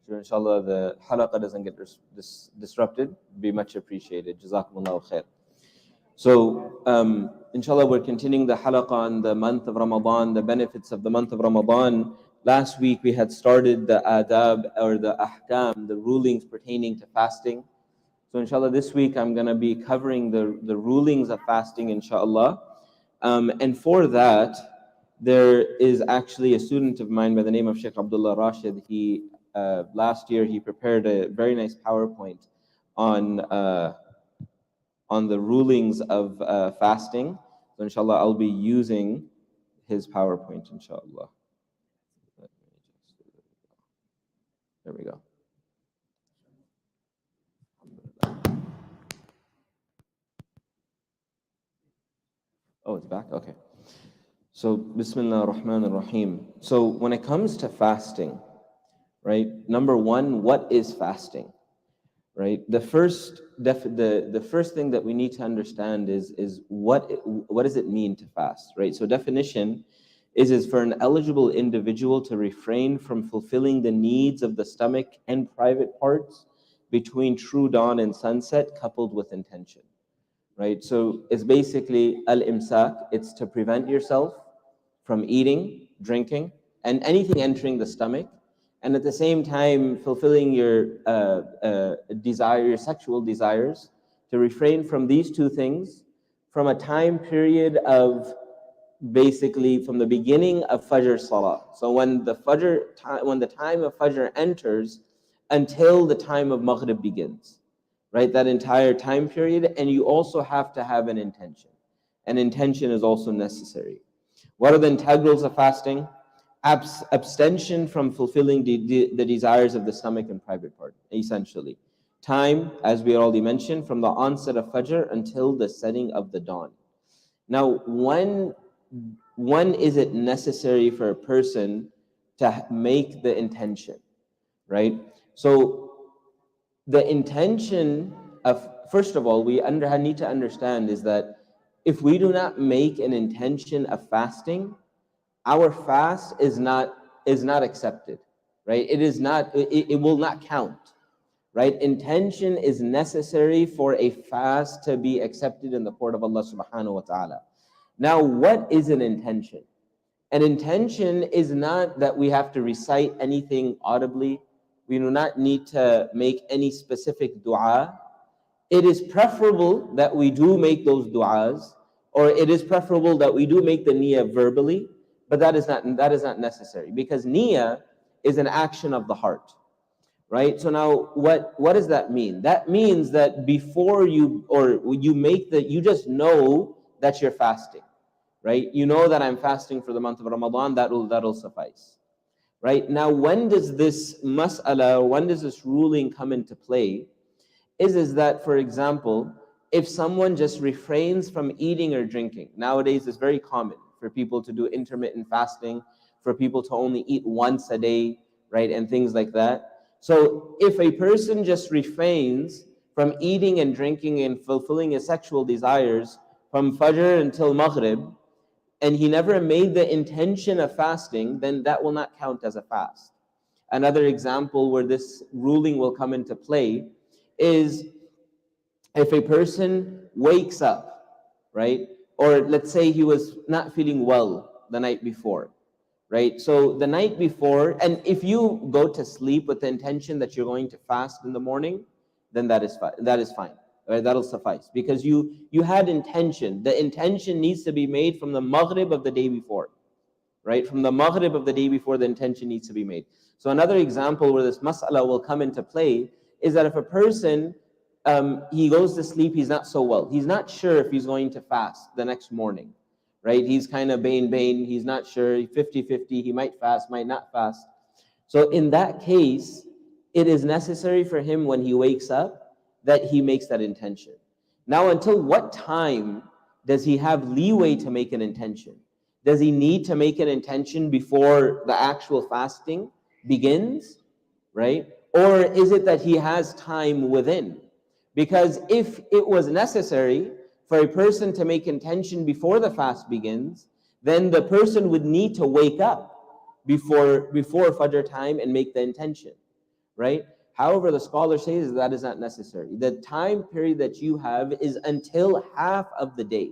sure inshallah the halaqah doesn't get disrupted. Be much appreciated. Jazakumullahu khair. So, inshallah, we're continuing the halaqah on the month of Ramadan, the benefits of the month of Ramadan. Last week we had started the adab or the ahkam, the rulings pertaining to fasting. So, inshallah, this week I'm going to be covering the rulings of fasting, inshallah. And for that, there is actually a student of mine by the name of Sheikh Abdullah Rashid. He last year he prepared a very nice PowerPoint on the rulings of fasting. So inshallah, I'll be using his PowerPoint, inshallah. There we go. Oh, it's back? Okay. So, Bismillah ar-Rahman ar-Rahim. So, when it comes to fasting, right, number one, what is fasting? Right. The first thing that we need to understand is what does it mean to fast, right? So definition is for an eligible individual to refrain from fulfilling the needs of the stomach and private parts between true dawn and sunset, coupled with intention, right? So it's basically al-imsak. It's to prevent yourself from eating, drinking, and anything entering the stomach, and at the same time fulfilling your your sexual desires, to refrain from these two things from a time period of basically from the beginning of Fajr Salah. So when the time of Fajr enters until the time of Maghrib begins, right? That entire time period, and you also have to have an intention. An intention is also necessary. What are the integrals of fasting? Abstention from fulfilling the desires of the stomach and private part, essentially. Time, as we already mentioned, from the onset of Fajr until the setting of the dawn. Now, when is it necessary for a person to make the intention, right? So the intention of, first of all, we need to understand is that if we do not make an intention of fasting, our fast is not accepted, right? It will not count, right? Intention is necessary for a fast to be accepted in the court of Allah subhanahu wa ta'ala. Now, what is an intention? An intention is not that we have to recite anything audibly. We do not need to make any specific dua. It is preferable that we do make those duas, or it is preferable that we do make the niyyah verbally. But that is not necessary, because niyyah is an action of the heart, right? So now, what does that mean? That means that before you just know that you're fasting, right? You know that I'm fasting for the month of Ramadan. That'll suffice, right? Now, when does this mas'ala, when does this ruling come into play? Is that, for example, if someone just refrains from eating or drinking, nowadays it's very common for people to do intermittent fasting, for people to only eat once a day, right, and things like that. So if a person just refrains from eating and drinking and fulfilling his sexual desires from Fajr until Maghrib, and he never made the intention of fasting, then that will not count as a fast. Another example where this ruling will come into play is if a person wakes up, right? Or let's say he was not feeling well the night before, right? So the night before, and if you go to sleep with the intention that you're going to fast in the morning, then that is fine. Right? That'll suffice, because you had intention. The intention needs to be made from the Maghrib of the day before, right? From the Maghrib of the day before, the intention needs to be made. So another example where this mas'ala will come into play is that if a person he goes to sleep, he's not so well. He's not sure if he's going to fast the next morning, right? He's kind of bain. He's not sure, 50-50. He might fast, might not fast. So in that case, it is necessary for him when he wakes up that he makes that intention. Now, until what time does he have leeway to make an intention? Does he need to make an intention before the actual fasting begins, right? Or is it that he has time within? Because if it was necessary for a person to make intention before the fast begins, then the person would need to wake up before Fajr time and make the intention, right? However, the scholar says that is not necessary. The time period that you have is until half of the day,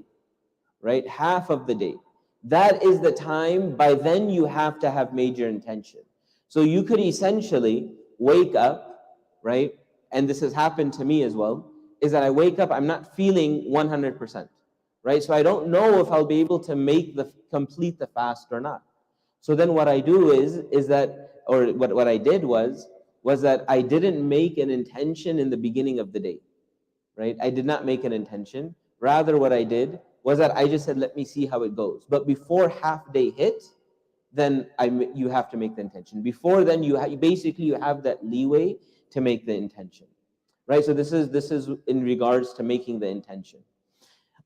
right? Half of the day. That is the time, by then you have to have made your intention. So you could essentially wake up, right? And this has happened to me as well, is that I wake up, I'm not feeling 100%, right? So I don't know if I'll be able to complete the fast or not. So then what I do is that, or what I did was that I didn't make an intention in the beginning of the day, right? I did not make an intention. Rather, what I did was that I just said, let me see how it goes. But before half day hit, then you have to make the intention. Before then, you have that leeway to make the intention, right? So this is in regards to making the intention.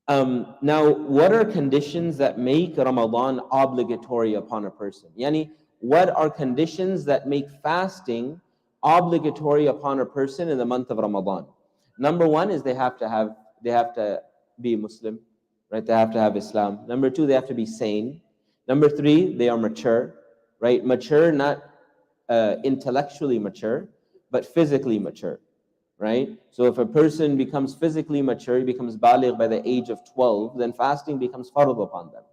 Now, what are conditions that make Ramadan obligatory upon a person? Yani, what are conditions that make fasting obligatory upon a person in the month of Ramadan? Number one is they have to be Muslim, right? They have to have Islam. Number two, they have to be sane. Number three, they are mature, right? Mature, not intellectually mature, but physically mature, right? So if a person becomes physically mature, he becomes baligh by the age of 12, then fasting becomes fard upon them,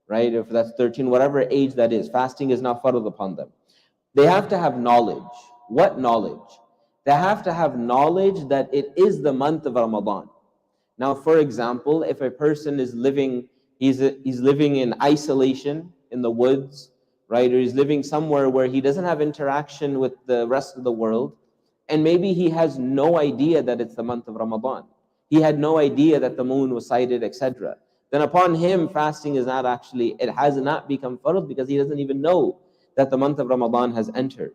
right? If that's 13, whatever age that is, fasting is not fard upon them. They have to have knowledge. What knowledge? They have to have knowledge that it is the month of Ramadan. Now, for example, if a person is living, he's living in isolation in the woods, right? Or he's living somewhere where he doesn't have interaction with the rest of the world, and maybe he has no idea that it's the month of Ramadan. He had no idea that the moon was sighted, etc. Then upon him, fasting is not actually, it has not become fard because he doesn't even know that the month of Ramadan has entered.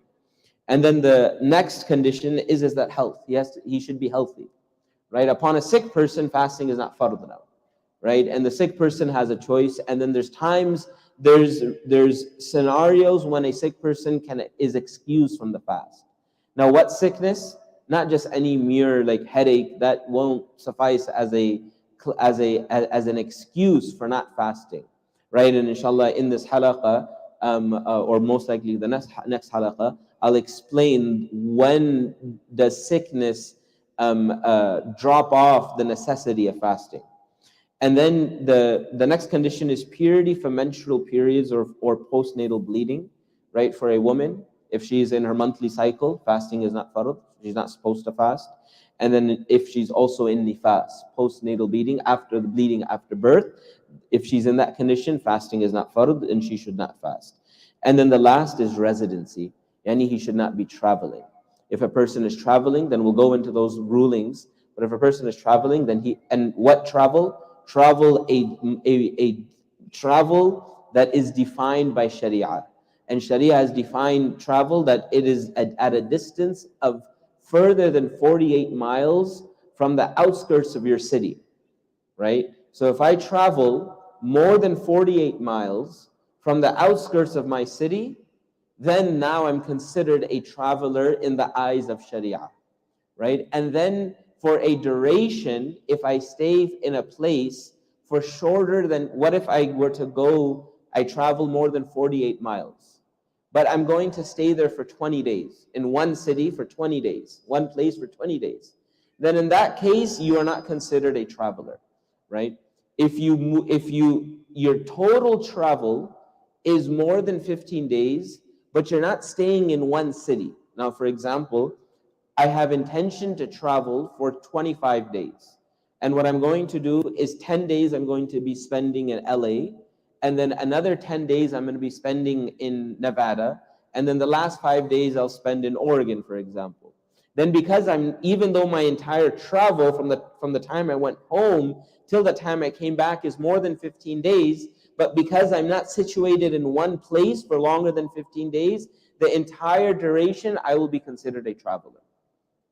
And then the next condition is that health. He should be healthy, right? Upon a sick person, fasting is not fard now, right? And the sick person has a choice. And then there's times, there's scenarios when a sick person is excused from the fast. Now, what sickness? Not just any mere like headache. That won't suffice as an excuse for not fasting, right? And inshallah, in this halaqah, or most likely the next halaqah, I'll explain when does sickness drop off the necessity of fasting. And then the next condition is purity from menstrual periods or postnatal bleeding, right? For a woman, if she's in her monthly cycle, fasting is not fard. She's not supposed to fast. And then if she's also in nifas, postnatal bleeding, after the bleeding after birth, if she's in that condition, fasting is not fard and she should not fast. And then the last is residency. Yani he should not be traveling. If a person is traveling, then we'll go into those rulings. But if a person is traveling, then what travel? Travel, a travel that is defined by Sharia. And Sharia has defined travel that it is at a distance of further than 48 miles from the outskirts of your city, right? So if I travel more than 48 miles from the outskirts of my city, then now I'm considered a traveler in the eyes of Sharia, right? And then for a duration, if I stay in a place for shorter than, what if I were to go, I travel more than 48 miles, but I'm going to stay there for 20 days, in one city for 20 days, one place for 20 days. Then in that case, you are not considered a traveler, right? If your total travel is more than 15 days, but you're not staying in one city. Now, for example, I have intention to travel for 25 days. And what I'm going to do is 10 days I'm going to be spending in LA, and then another 10 days I'm going to be spending in Nevada, and then the last 5 days I'll spend in Oregon, for example. Then because even though my entire travel from the time I went home till the time I came back is more than 15 days, but because I'm not situated in one place for longer than 15 days, the entire duration I will be considered a traveler,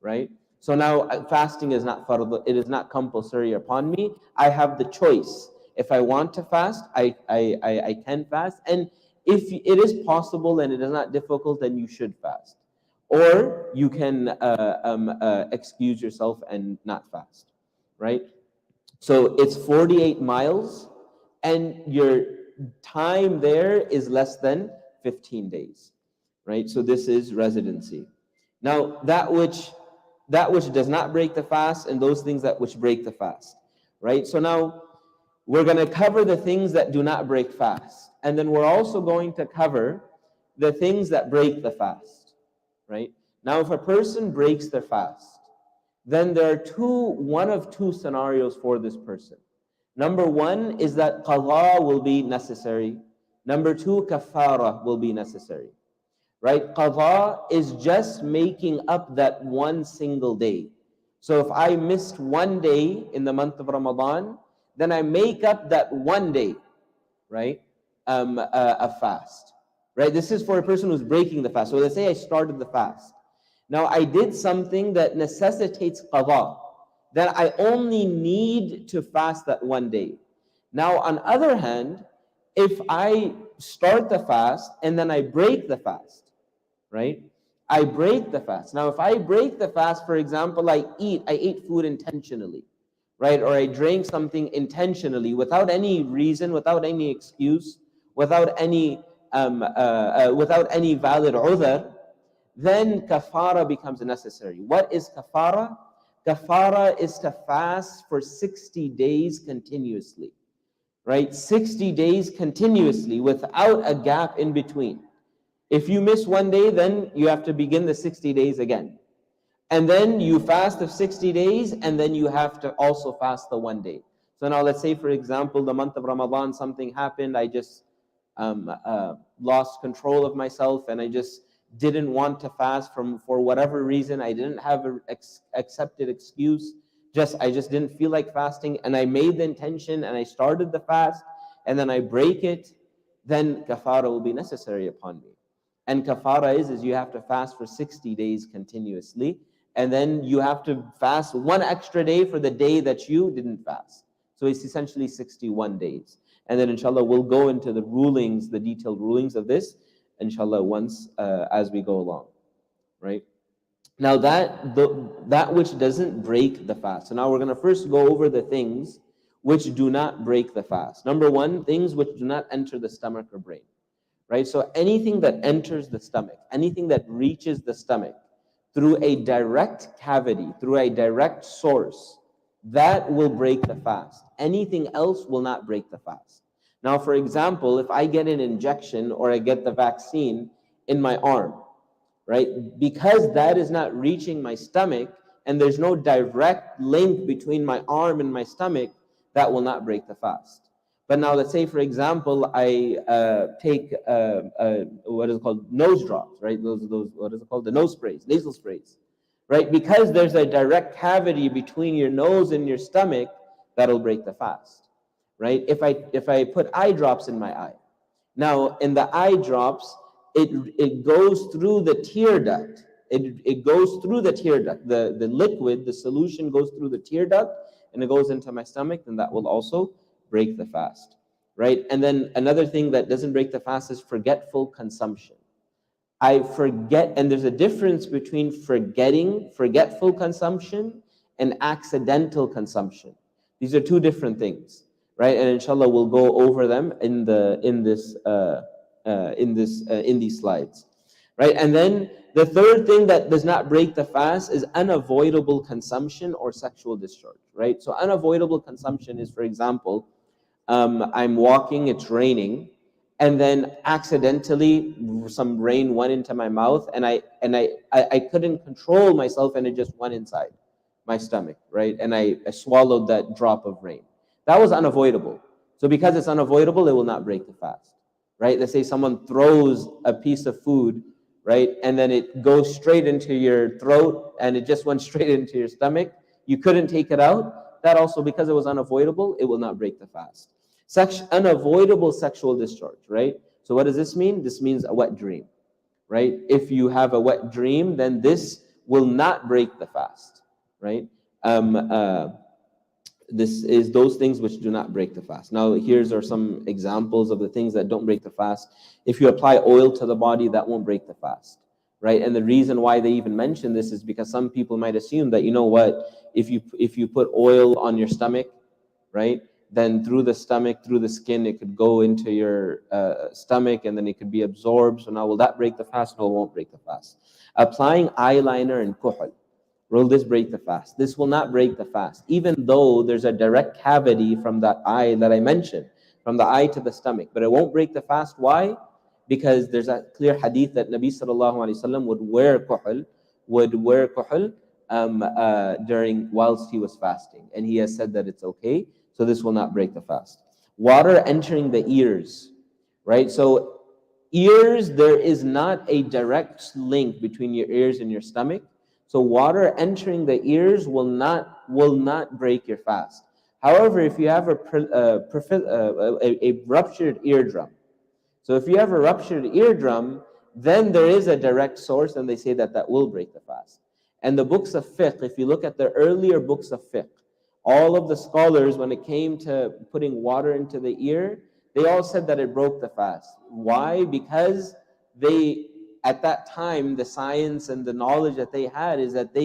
right? So now fasting is not fard, it is not compulsory upon me. I have the choice. If I want to fast, I can fast. And if it is possible and it is not difficult, then you should fast. Or you can excuse yourself and not fast, right? So it's 48 miles and your time there is less than 15 days, right? So this is residency. Now, that which does not break the fast, and those things that which break the fast, right? So now we're going to cover the things that do not break fast, and then we're also going to cover the things that break the fast, right? Now, if a person breaks their fast, then there are one of two scenarios for this person. Number one is that qada will be necessary. Number two, kafara will be necessary, right? Qada is just making up that one single day. So if I missed one day in the month of Ramadan, then I make up that one day, right? A fast, right? This is for a person who's breaking the fast. So let's say I started the fast. Now I did something that necessitates qada. Then I only need to fast that one day. Now, on the other hand, if I start the fast and then I break the fast, right? I break the fast. Now, if I break the fast, for example, I ate food intentionally, right? Or I drank something intentionally without any reason, without any excuse, without any valid udhr, then kafara becomes necessary. What is kafara? Kafara is to fast for 60 days continuously, right? 60 days continuously without a gap in between. If you miss one day, then you have to begin the 60 days again. And then you fast the 60 days, and then you have to also fast the one day. So now let's say, for example, the month of Ramadan, something happened. I just lost control of myself, and I just didn't want to fast for whatever reason. I didn't have an accepted excuse. I just didn't feel like fasting, and I made the intention, and I started the fast, and then I break it. Then kafara will be necessary upon me. And kafara is you have to fast for 60 days continuously, and then you have to fast one extra day for the day that you didn't fast. So it's essentially 61 days. And then inshallah, we'll go into the rulings, the detailed rulings of this, inshallah, once as we go along, right? Now that which doesn't break the fast. So now we're going to first go over the things which do not break the fast. Number one, things which do not enter the stomach or brain, right? So anything that enters the stomach, anything that reaches the stomach through a direct cavity, through a direct source, that will break the fast. Anything else will not break the fast. Now, for example, if I get an injection or I get the vaccine in my arm, right? Because that is not reaching my stomach and there's no direct link between my arm and my stomach, that will not break the fast. But now let's say, for example, I take what is called nose drops, right? Those what is it called? The nose sprays, nasal sprays, right? Because there's a direct cavity between your nose and your stomach, that'll break the fast, right? If I put eye drops in my eye, now in the eye drops, it goes through the tear duct. It goes through the tear duct. The liquid, the solution goes through the tear duct and it goes into my stomach, then that will also break the fast, right? And then another thing that doesn't break the fast is forgetful consumption. I forget, and there's a difference between forgetful consumption, and accidental consumption. These are two different things, right? And inshallah, we'll go over them in these slides, right? And then the third thing that does not break the fast is unavoidable consumption or sexual discharge, right? So unavoidable consumption is, for example, I'm walking, it's raining, and then accidentally some rain went into my mouth, and I couldn't control myself, and it just went inside my stomach, right? And I swallowed that drop of rain. That was unavoidable. So because it's unavoidable, it will not break the fast, right? Let's say someone throws a piece of food, right? And then it goes straight into your throat, and it just went straight into your stomach. You couldn't take it out. That also, because it was unavoidable, it will not break the fast. Unavoidable sexual discharge, right? So what does this mean? This means a wet dream, right? If you have a wet dream, then this will not break the fast, right? This is those things which do not break the fast. Now, here's are some examples of the things that don't break the fast. If you apply oil to the body, that won't break the fast, right? And the reason why they even mention this is because some people might assume that, you know what, if you put oil on your stomach, right, then through the stomach, through the skin, it could go into your stomach, and then it could be absorbed. So now will that break the fast? No, it won't break the fast. Applying eyeliner and kuhl, will this break the fast? This will not break the fast, even though there's a direct cavity from that eye that I mentioned, from the eye to the stomach, but it won't break the fast. Why? Because there's a clear hadith that Nabi sallallahu alaihi wasallam would wear kuhl during whilst he was fasting, and he has said that it's okay. So this will not break the fast. Water entering the ears, right? So ears, there is not a direct link between your ears and your stomach. So water entering the ears will not break your fast. However, if you have a ruptured eardrum, so if you have a ruptured eardrum, then there is a direct source, and they say that that will break the fast. And the books of fiqh, if you look at the earlier books of fiqh, all of the scholars, when it came to putting water into the ear, they all said that it broke the fast. Why? Because at that time, the science and the knowledge that they had is that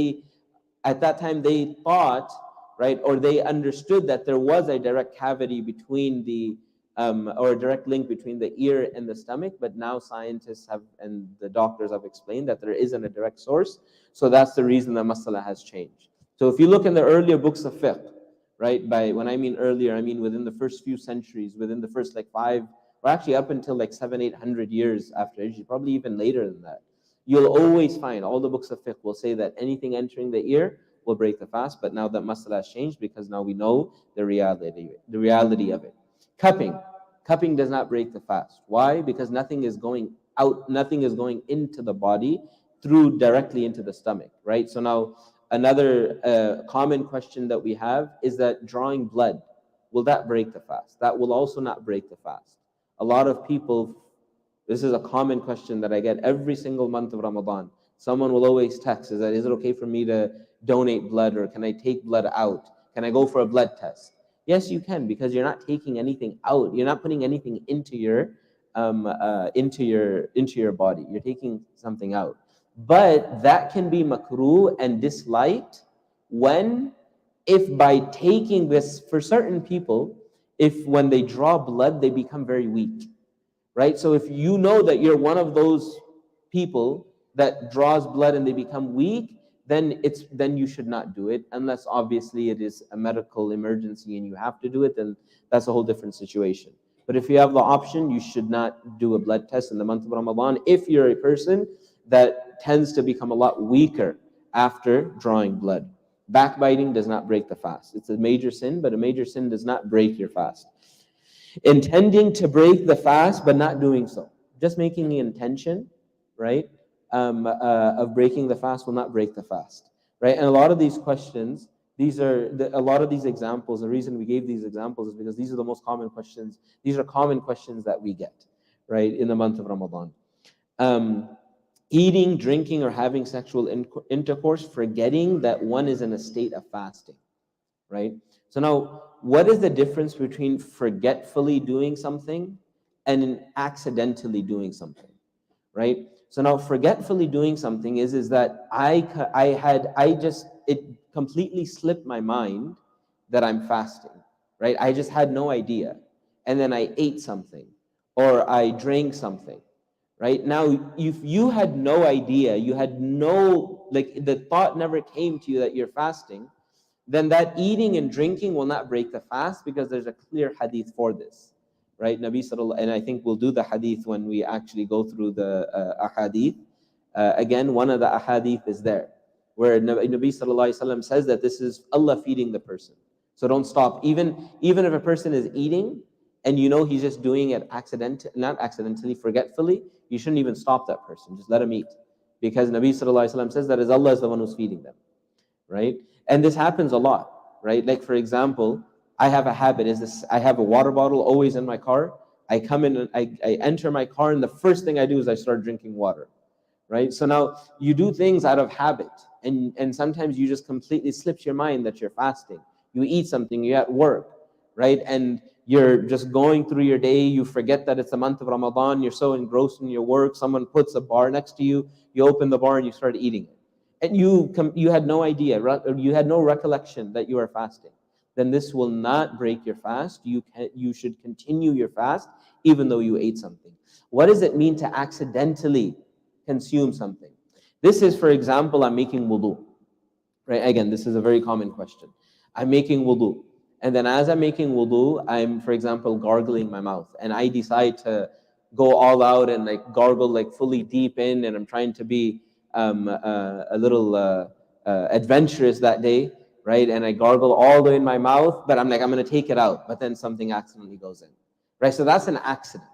at that time they thought, right, or they understood that there was a direct cavity between or a direct link between the ear and the stomach, but now scientists and the doctors have explained that there isn't a direct source. So that's the reason the masala has changed. So if you look in the earlier books of fiqh, right, when I mean earlier, I mean within the first few centuries, within the first like 5, or actually up until like 700-800 years after Hijri, probably even later than that, you'll always find all the books of fiqh will say that anything entering the ear will break the fast. But now that masala has changed, because now we know the reality of it. Cupping does not break the fast. Why? Because nothing is going out, nothing is going into the body directly into the stomach, right? So now another common question that we have is that drawing blood, will that break the fast? That will also not break the fast. A lot of people, this is a common question that I get every single month of Ramadan. Someone will always text, is it okay for me to donate blood, or can I take blood out? Can I go for a blood test? Yes, you can, because you're not taking anything out. You're not putting anything into your body. You're taking something out. But that can be makruh and disliked if by taking this, for certain people, if when they draw blood, they become very weak, right? So if you know that you're one of those people that draws blood and they become weak, then you should not do it, unless obviously it is a medical emergency and you have to do it, then that's a whole different situation. But if you have the option, you should not do a blood test in the month of Ramadan if you're a person that tends to become a lot weaker after drawing blood. Backbiting does not break the fast. It's a major sin, but a major sin does not break your fast. Intending to break the fast but not doing so, just making the intention, right, of breaking the fast will not break the fast, right? And a lot of these questions, a lot of these examples, the reason we gave these examples is because these are the most common questions. These are common questions that we get, right, in the month of Ramadan. Eating, drinking, or having sexual intercourse, forgetting that one is in a state of fasting, right? So now, what is the difference between forgetfully doing something and accidentally doing something, right? So now, forgetfully doing something is that it completely slipped my mind that I'm fasting, right? I just had no idea, and then I ate something or I drank something, right? Now, if you had no idea, you had no, like the thought never came to you that you're fasting, then that eating and drinking will not break the fast, because there's a clear hadith for this, right? Nabi sallallahu, and I think we'll do the hadith when we actually go through the ahadith. Again, one of the ahadith is there, where Nabi sallallahu alaihi wasallam says that this is Allah feeding the person. So don't stop. Even if a person is eating and you know he's just doing it not accidentally, forgetfully, you shouldn't even stop that person. Just let him eat, because Nabi sallallahu alaihi wasallam says that Allah is the one who's feeding them, right? And this happens a lot, right? Like, for example, I have a habit, I have a water bottle always in my car. I come in and I enter my car, and the first thing I do is I start drinking water, right? So now you do things out of habit, and sometimes you just completely slips your mind that you're fasting. You eat something, you're at work, right? And you're just going through your day, you forget that it's the month of Ramadan, you're so engrossed in your work, someone puts a bar next to you, you open the bar and you start eating it. And you had no idea, you had no recollection that you are fasting. then this will not break your fast. You should continue your fast even though you ate something. What does it mean to accidentally consume something? This is, for example, I'm making wudu. Right? Again, this is a very common question. I'm making wudu. And then as I'm making wudu, I'm, for example, gargling my mouth. And I decide to go all out and like gargle like fully deep in, and I'm trying to be a little adventurous that day, right? And I gargle all the way in my mouth, but I'm like, I'm going to take it out. But then something accidentally goes in, right? So that's an accident.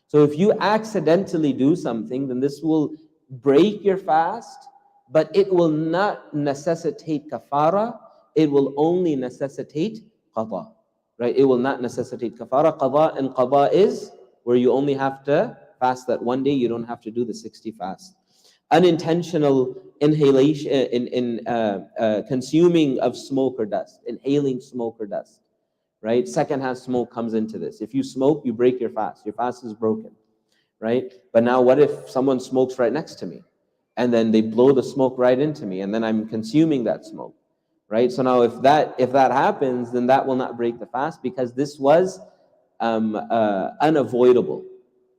So if you accidentally do something, then this will break your fast, but it will not necessitate kafara. It will only necessitate qada, right? It will not necessitate kafara. Qada, and qada is where you only have to fast that one day. You don't have to do the 60 fast. Unintentional inhalation, consuming of smoke or dust, inhaling smoke or dust, right? Secondhand smoke comes into this. If you smoke, you break your fast. Your fast is broken, right? But now what if someone smokes right next to me? And then they blow the smoke right into me, and then I'm consuming that smoke, right? So now if that happens, then that will not break the fast, because this was unavoidable,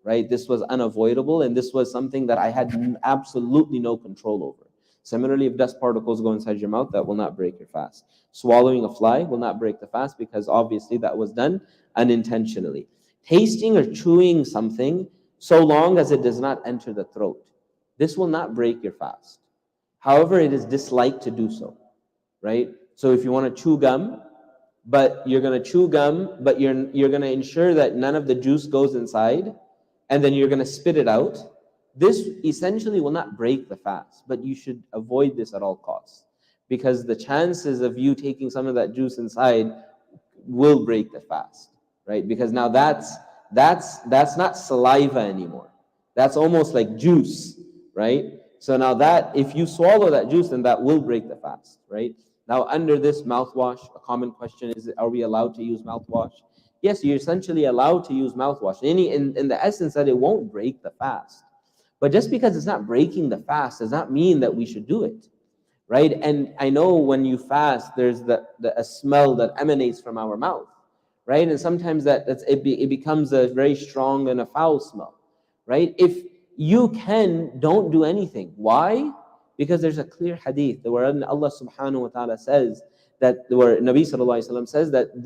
right? This was unavoidable, and this was something that I had absolutely no control over. Similarly, if dust particles go inside your mouth, that will not break your fast. Swallowing a fly will not break the fast, because obviously that was done unintentionally. Tasting or chewing something, so long as it does not enter the throat, this will not break your fast. However, it is disliked to do so, right? So if you want to chew gum, but you're going to chew gum, but you're going to ensure that none of the juice goes inside, and then you're going to spit it out, this essentially will not break the fast, but you should avoid this at all costs, because the chances of you taking some of that juice inside will break the fast, right? Because now that's not saliva anymore. That's almost like juice, right? So now that, if you swallow that juice, then that will break the fast, right? Now under this mouthwash, a common question is, are we allowed to use mouthwash? Yes, you're essentially allowed to use mouthwash, in the essence that it won't break the fast. But just because it's not breaking the fast does not mean that we should do it, right? And I know when you fast, there's a smell that emanates from our mouth, right? And sometimes it becomes a very strong and a foul smell, right? If you don't do anything. Why? Because there's a clear hadith where Allah subhanahu wa ta'ala says that, where Nabi sallallahu alaihi wasallam says that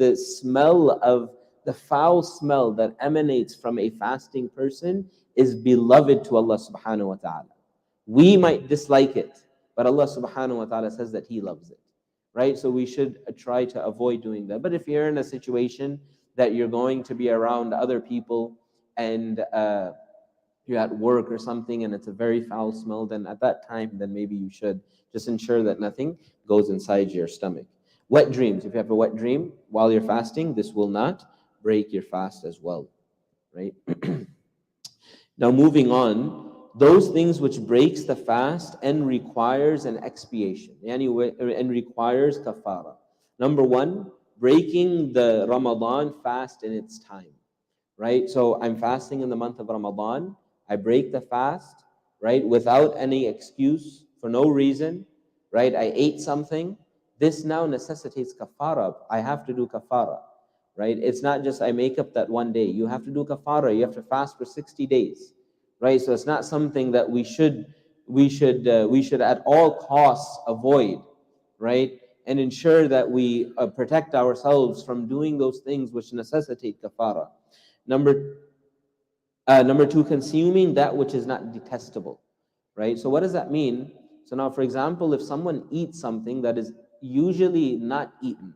the foul smell that emanates from a fasting person is beloved to Allah subhanahu wa ta'ala. We might dislike it, but Allah subhanahu wa ta'ala says that He loves it, right? So we should try to avoid doing that. But if you're in a situation that you're going to be around other people, and you're at work or something and it's a very foul smell, then at that time, then maybe you should just ensure that nothing goes inside your stomach. Wet dreams. If you have a wet dream while you're fasting, this will not break your fast as well, right? Now moving on, those things which breaks the fast and requires an expiation, and requires kafara. Number one, breaking the Ramadan fast in its time, right? So I'm fasting in the month of Ramadan. I break the fast, right, without any excuse, for no reason, right? I ate something. This now necessitates kafara. I have to do kafara, right? It's not just I make up that one day. You have to do kafara. You have to fast for 60 days, right? So it's not something that we should at all costs avoid, right? And ensure that we protect ourselves from doing those things which necessitate kafara. Number two, consuming that which is not detestable, right? So what does that mean? So now, for example, if someone eats something that is usually not eaten,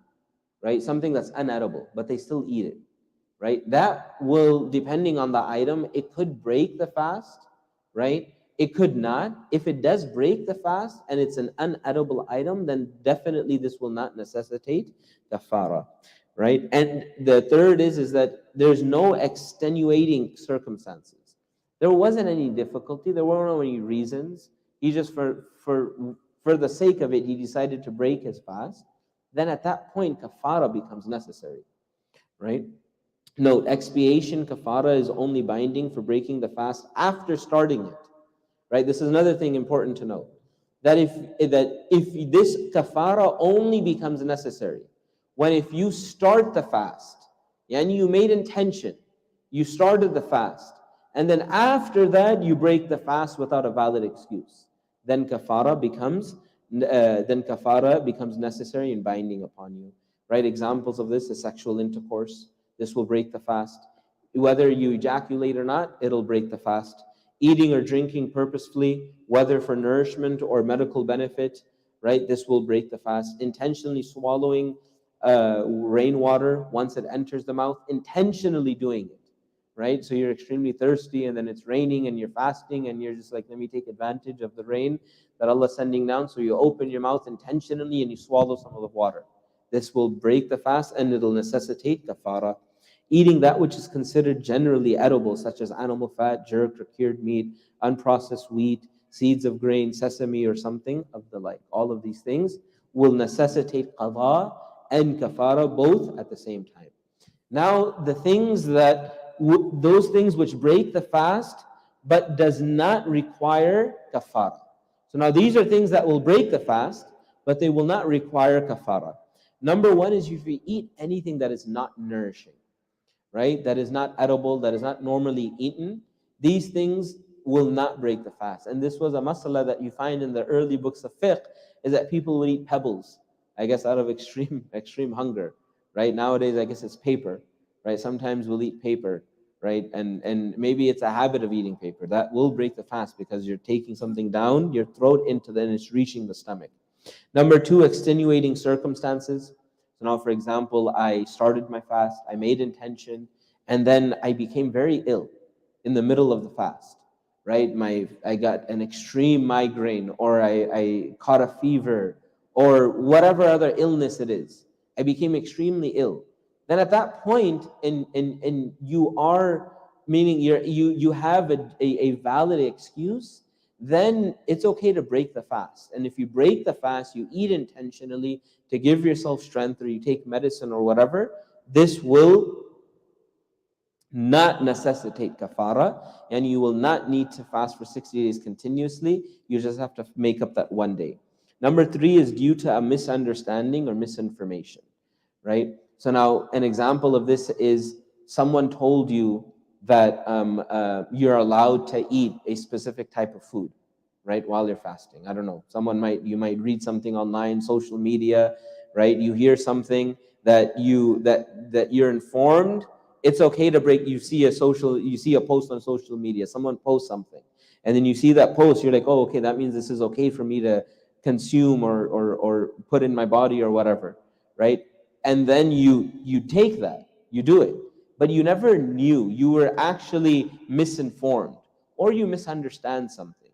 right? Something that's unedible, but they still eat it, right? That will, depending on the item, it could break the fast, right? It could not. If it does break the fast and it's an unedible item, then definitely this will not necessitate kafara, right? And the third is that there's no extenuating circumstances. There wasn't any difficulty. There weren't any reasons. He just, for the sake of it, he decided to break his fast. Then at that point, kafara becomes necessary, right? Note, expiation, kafara, is only binding for breaking the fast after starting it, right? This is another thing important to note, that if this kafara only becomes necessary When if you start the fast, and you made intention, you started the fast, and then after that you break the fast without a valid excuse, then kafara becomes necessary and binding upon you. Right? Examples of this is sexual intercourse. This will break the fast. Whether you ejaculate or not, it'll break the fast. Eating or drinking purposefully, whether for nourishment or medical benefit, right? This will break the fast. Intentionally swallowing rainwater once it enters the mouth, intentionally doing it, right? So you're extremely thirsty and then it's raining and you're fasting and you're just like, let me take advantage of the rain that Allah's sending down. So you open your mouth intentionally and you swallow some of the water. This will break the fast and it'll necessitate kafara. Eating that which is considered generally edible, such as animal fat, jerked or cured meat, unprocessed wheat, seeds of grain, sesame, or something of the like. All of these things will necessitate qada and kafara both at the same time. Now, the things that, those things which break the fast, but does not require kafara. So now these are things that will break the fast, but they will not require kafara. Number one is if you eat anything that is not nourishing, right? That is not edible, that is not normally eaten. These things will not break the fast. And this was a masala that you find in the early books of fiqh, is that people would eat pebbles, I guess out of extreme hunger, right? Nowadays, I guess it's paper, right? Sometimes we'll eat paper, right? And maybe it's a habit of eating paper. That will break the fast because you're taking something down your throat into then it's reaching the stomach. Number two, extenuating circumstances. So now, for example, I started my fast, I made intention, and then I became very ill in the middle of the fast, right? I got an extreme migraine, or I caught a fever, or whatever other illness it is. I became extremely ill. Then at that point, and you are, meaning you have a valid excuse, then it's okay to break the fast. And if you break the fast, you eat intentionally to give yourself strength, or you take medicine or whatever, this will not necessitate kafara, and you will not need to fast for 60 days continuously. You just have to make up that one day. Number three is due to a misunderstanding or misinformation, right? So now an example of this is someone told you that you're allowed to eat a specific type of food, right, while you're fasting. I don't know. You might read something online, social media, right? You hear something that you're informed. It's okay to break. You see a post on social media. Someone posts something, and then you see that post. You're like, oh, okay, that means this is okay for me to consume or put in my body or whatever, right? And then you take that, you do it, but you never knew. You were actually misinformed, or you misunderstand something,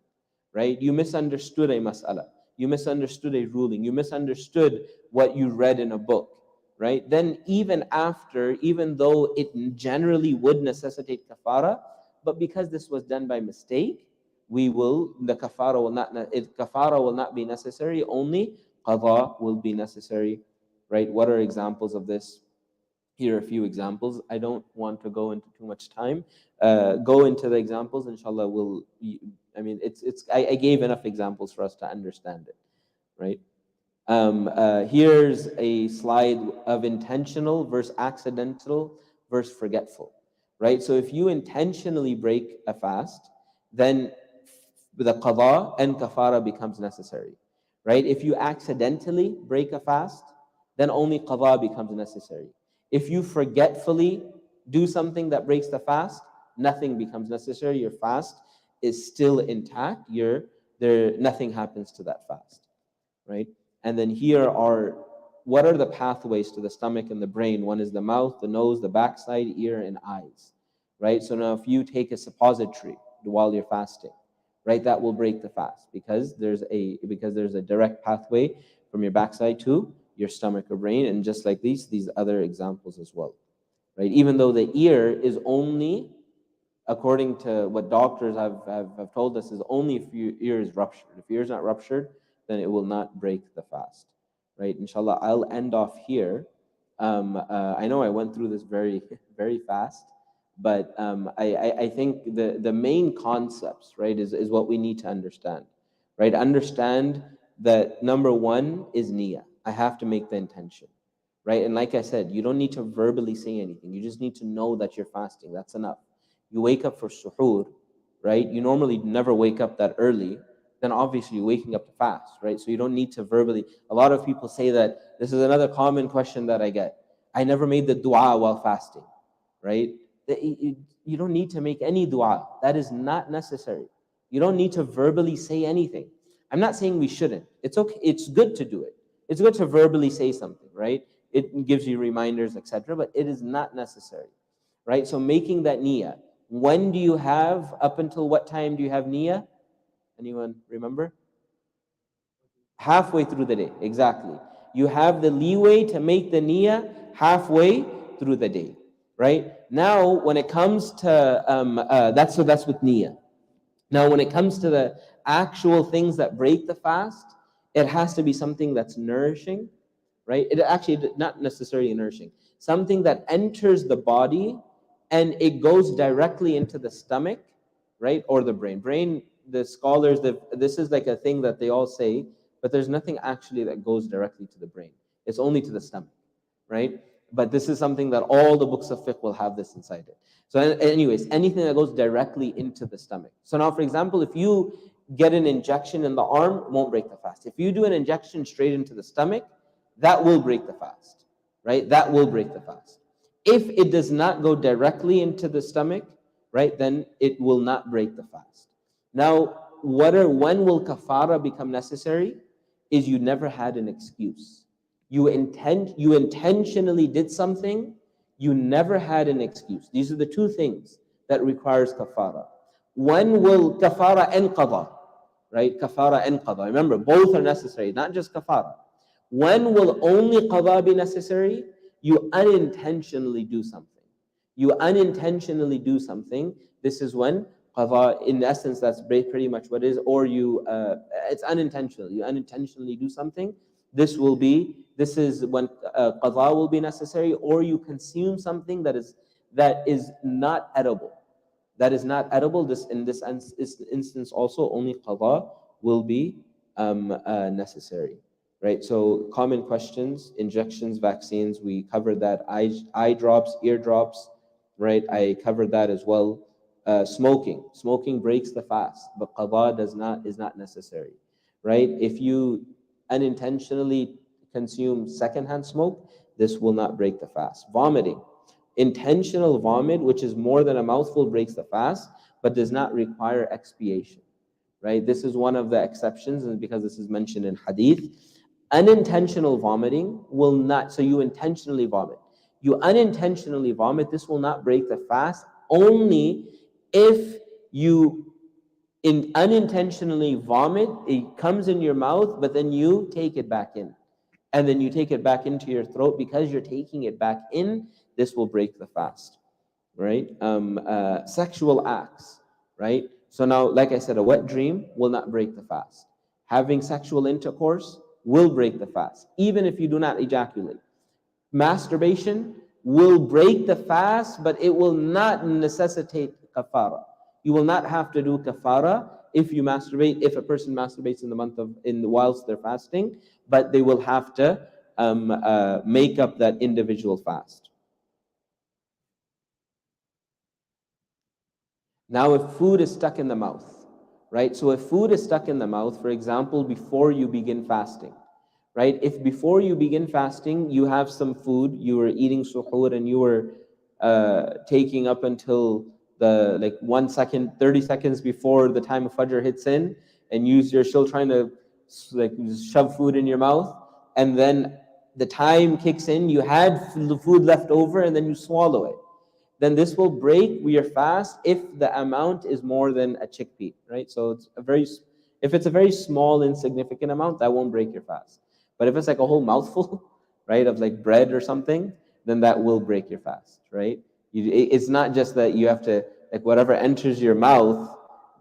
right? You misunderstood a mas'ala, you misunderstood a ruling, you misunderstood what you read in a book, right? Then even though it generally would necessitate kafara, but because this was done by mistake, kafara will not be necessary, only qada will be necessary, right? What are examples of this? Here are a few examples. I don't want to go into too much time. Go into the examples, inshallah. I gave enough examples for us to understand it, right? Here's a slide of intentional versus accidental versus forgetful, right? So if you intentionally break a fast, then the qada and kafara becomes necessary, right? If you accidentally break a fast, then only qada becomes necessary. If you forgetfully do something that breaks the fast, nothing becomes necessary. Your fast is still intact. Nothing happens to that fast, right? And then what are the pathways to the stomach and the brain? One is the mouth, the nose, the backside, ear, and eyes, right? So now if you take a suppository while you're fasting, right, that will break the fast because there's a direct pathway from your backside to your stomach or brain, and just like these other examples as well, right? Even though the ear is only, according to what doctors have told us, is only if your ear is ruptured. If your ear is not ruptured, then it will not break the fast, right? Inshallah, I'll end off here. I know I went through this very, very fast, but I think the main concepts, right, is what we need to understand, right? Understand that number one is niyyah. I have to make the intention, right? And like I said, you don't need to verbally say anything. You just need to know that you're fasting. That's enough. You wake up for suhoor, right? You normally never wake up that early. Then obviously you're waking up to fast, right? So you don't need to verbally. A lot of people say that. This is another common question that I get. I never made the dua while fasting, right? You don't need to make any dua. That is not necessary. You don't need to verbally say anything. I'm not saying we shouldn't. It's okay. It's good to do it. It's good to verbally say something, right? It gives you reminders, etc. But it is not necessary, right? So making that niyyah. When do you have, up until what time do you have niyyah? Anyone remember? Halfway through the day, exactly. You have the leeway to make the niyyah halfway through the day, right? Now, when it comes to, that's with niyyah. Now, when it comes to the actual things that break the fast, it has to be something that's nourishing, right? It actually not necessarily nourishing, something that enters the body and it goes directly into the stomach, right, or the brain. Brain, the scholars, this is like a thing that they all say, but there's nothing actually that goes directly to the brain. It's only to the stomach, right? But this is something that all the books of fiqh will have this inside it. So anyways, anything that goes directly into the stomach. So now, for example, if you get an injection in the arm, won't break the fast. If you do an injection straight into the stomach, that will break the fast, right? That will break the fast. If it does not go directly into the stomach, right, then it will not break the fast. Now, when will kafara become necessary? Is you never had an excuse. You intentionally did something, you never had an excuse. These are the two things that requires kafara. When will kafara and qada, right? Kafara and qada. Remember, both are necessary, not just kafara. When will only qada be necessary? You unintentionally do something. You unintentionally do something. This is when qada, in essence, that's pretty much what it is. Or it's unintentional. You unintentionally do something. This is when qada will be necessary. Or you consume something that is not edible. That is not edible. In this instance also, only qada will be necessary. Right, so common questions: injections, vaccines. We covered that. Eye drops, ear drops. Right, I covered that as well. Smoking breaks the fast, but qada is not necessary. Right, if you unintentionally consume secondhand smoke, this will not break the fast. Vomiting, intentional vomit, which is more than a mouthful, breaks the fast, but does not require expiation. Right, this is one of the exceptions, and because this is mentioned in Hadith. Unintentional vomiting will not, so you intentionally vomit. You unintentionally vomit, this will not break the fast, only if you unintentionally vomit, it comes in your mouth, but then you take it back in. And then you take it back into your throat. Because you're taking it back in, this will break the fast, right? Sexual acts, right? So now, like I said, a wet dream will not break the fast. Having sexual intercourse will break the fast, even if you do not ejaculate. Masturbation will break the fast, but it will not necessitate kafara. You will not have to do kafara if you masturbate, if a person masturbates whilst they're fasting, but they will have to make up that individual fast. Now, if food is stuck in the mouth, right? So if food is stuck in the mouth, for example, before you begin fasting, right? If before you begin fasting, you have some food, you were eating suhoor and you were taking up until 1 second, 30 seconds before the time of Fajr hits in, and you're still trying to shove food in your mouth, and then the time kicks in, you had food left over, and then you swallow it. Then this will break your fast if the amount is more than a chickpea, right? So if it's a very small, insignificant amount, that won't break your fast. But if it's like a whole mouthful, right, of like bread or something, then that will break your fast, right? It's not just that you have to, like, whatever enters your mouth,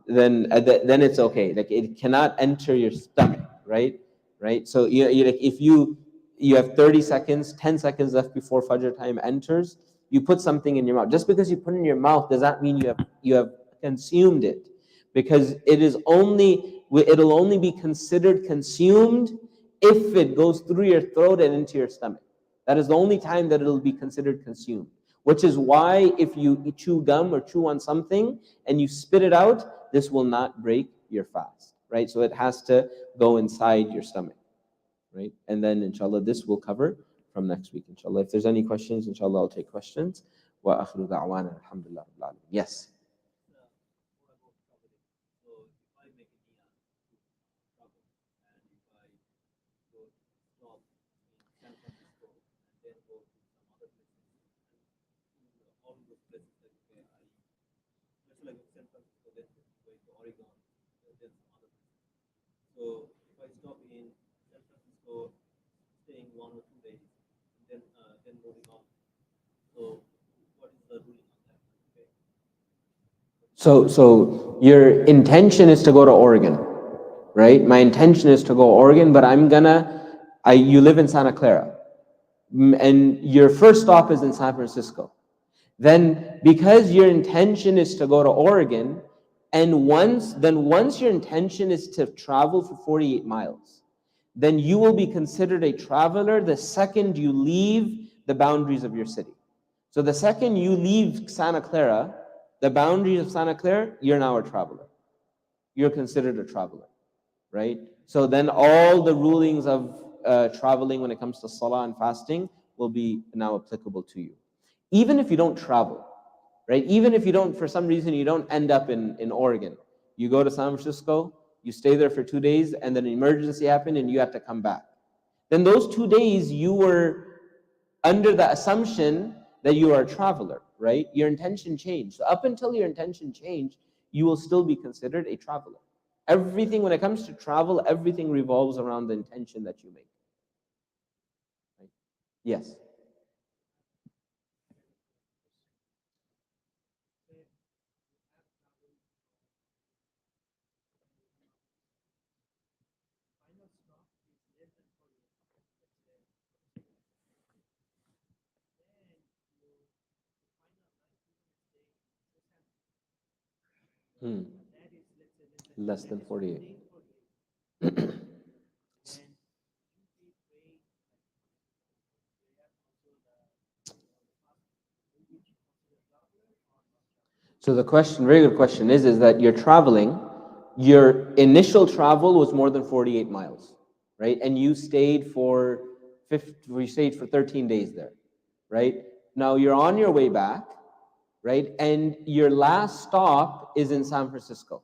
then it's okay. Like, it cannot enter your stomach, right? Right. So if you have 30 seconds, 10 seconds left before Fajr time enters, you put something in your mouth. Just because you put it in your mouth does not mean you have consumed it, because it'll only be considered consumed if it goes through your throat and into your stomach. That is the only time that it'll be considered consumed. Which is why if you chew gum or chew on something and you spit it out, this will not break your fast, right? So it has to go inside your stomach, right? And then inshallah, this will cover from next week, inshallah. If there's any questions, inshallah, I'll take questions. Wa akhiru da'wana, alhamdulillah, rabbil alamin. Yes. So if I stop in San Francisco, staying 1 or 2 days, then moving on. So what is the ruling on that? Okay. So your intention is to go to Oregon, right? My intention is to go to Oregon, but you live in Santa Clara, and your first stop is in San Francisco. Then because your intention is to go to Oregon, and once your intention is to travel for 48 miles, then you will be considered a traveler the second you leave the boundaries of your city. So the second you leave Santa Clara, the boundaries of Santa Clara, you're now a traveler. You're considered a traveler, right? So then all the rulings of traveling when it comes to salah and fasting will be now applicable to you. Even if you don't travel, right? Even if you don't, for some reason, you don't end up in Oregon. You go to San Francisco, you stay there for 2 days, and then an emergency happened and you have to come back. Then those 2 days, you were under the assumption that you are a traveler, right? Your intention changed. So up until your intention changed, you will still be considered a traveler. Everything, when it comes to travel, everything revolves around the intention that you make. Right? Yes. Less than 48. So the question, very good question, is that you're traveling, your initial travel was more than 48 miles, right? And you stayed for 13 days there, right? Now you're on your way back, right? And your last stop is in San Francisco,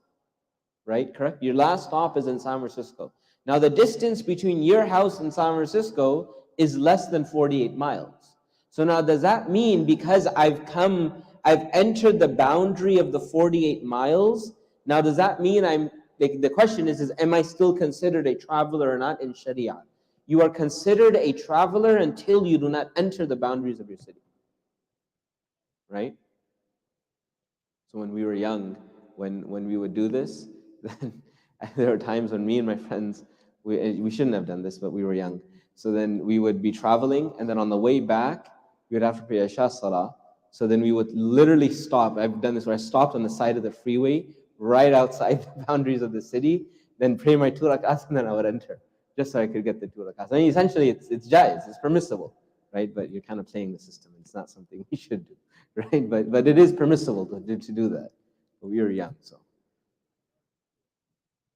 right? Correct? Your last stop is in San Francisco. Now the distance between your house and San Francisco is less than 48 miles. So now does that mean because I've entered the boundary of the 48 miles, now does that mean the question is am I still considered a traveler or not in Sharia? You are considered a traveler until you do not enter the boundaries of your city, right? So when we were young, when we would do this, then there were times when me and my friends, we shouldn't have done this, but we were young. So then we would be traveling, and then on the way back, we would have to pray Isha Salah. So then we would literally stop. I've done this where I stopped on the side of the freeway, right outside the boundaries of the city, then pray my 2 rak'ahs, and then I would enter, just so I could get the 2 rak'ahs. I mean, essentially, it's jaiz, it's permissible, right? But you're kind of playing the system. It's not something we should do, right? But it is permissible to do that. But we were young, so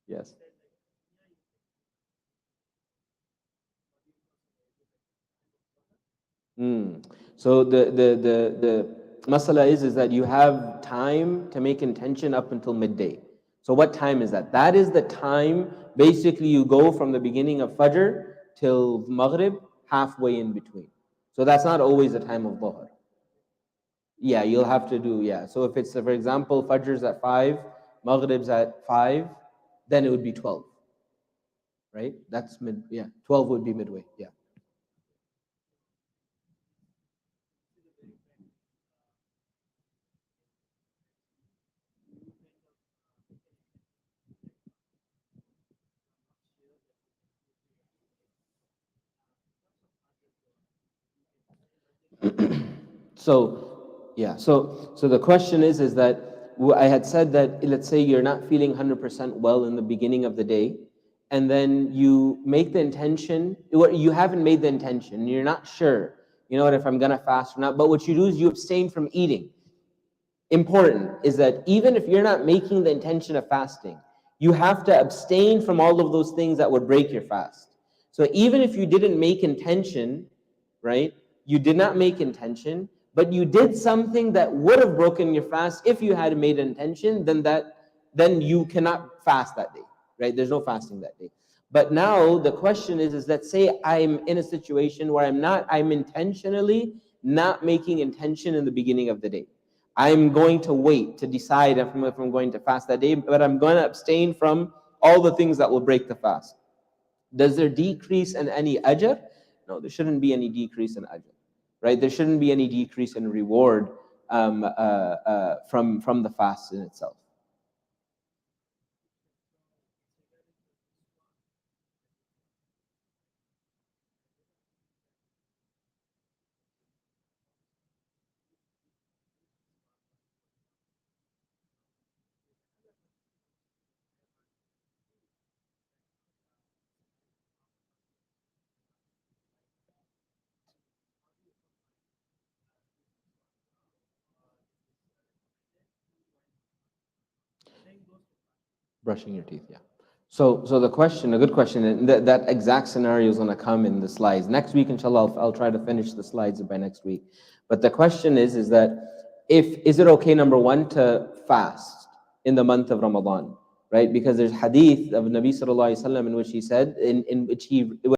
yes. So the masala is that you have time to make intention up until midday. So what time is that? That is the time, basically you go from the beginning of Fajr till Maghrib, halfway in between. So that's not always the time of Dhuhr. Yeah, you'll have to do, yeah. So if it's, for example, Fajr's at 5, Maghrib's at 5, then it would be 12, right? That's 12 would be midway, yeah. So the question is that I had said that let's say you're not feeling 100% well in the beginning of the day, and then you make the intention, or you haven't made the intention, you're not sure you know what, if I'm going to fast or not. But what you do is you abstain from eating. Important is that even if you're not making the intention of fasting, you have to abstain from all of those things that would break your fast. So even if you didn't make intention, right? You did not make intention, but you did something that would have broken your fast if you had made an intention, then you cannot fast that day, right? There's no fasting that day. But now the question is let's say I'm in a situation where I'm intentionally not making intention in the beginning of the day. I'm going to wait to decide if I'm going to fast that day, but I'm going to abstain from all the things that will break the fast. Does there decrease in any ajr? No, there shouldn't be any decrease in ajr, right? There shouldn't be any decrease in reward from the fast in itself. Brushing your teeth, yeah. So the question, a good question, and that exact scenario is going to come in the slides. Next week, inshallah, I'll try to finish the slides by next week. But the question is that is it okay, number one, to fast in the month of Ramadan, right? Because there's hadith of Nabi sallallahu alaihi wasallam in which he said, in which he